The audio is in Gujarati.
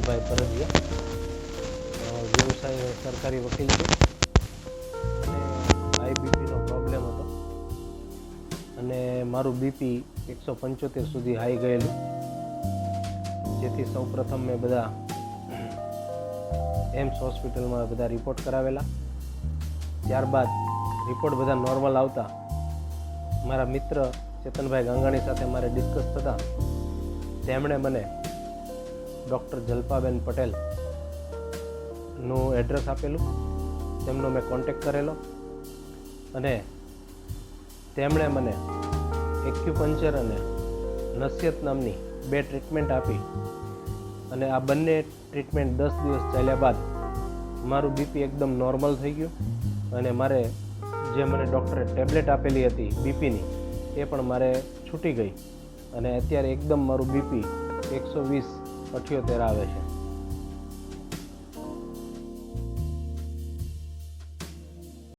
ચેતનભાઈ પરડિયા, વ્યવસાય સરકારી વકીલ છે અને હાઈ બીપીનો પ્રોબ્લેમ હતો અને મારું બીપી 175 સુધી હાઈ ગયેલું, જેથી સૌપ્રથમ મેં બધા એમ્સ હોસ્પિટલમાં બધા રિપોર્ટ કરાવેલા. ત્યારબાદ રિપોર્ટ બધા નોર્મલ આવતા મારા મિત્ર ચેતનભાઈ ગાંગાણી સાથે મારે ડિસ્કસ થતાં તેમણે મને ડૉક્ટર જલ્પાબેન પટેલનું એડ્રેસ આપેલું. તેમનો મેં કોન્ટેક્ટ કરેલો અને તેમણે મને એક્યુપંચર અને નસિયત નામની 2 ટ્રીટમેન્ટ આપી અને આ બંને ટ્રીટમેન્ટ 10 દિવસ ચાલ્યા બાદ મારું બીપી એકદમ નોર્મલ થઈ ગયું અને મારે જે મને ડૉક્ટરે ટેબ્લેટ આપેલી હતી બીપીની એ પણ મારે છૂટી ગઈ અને અત્યારે એકદમ મારું બીપી 120/78 આવે છે.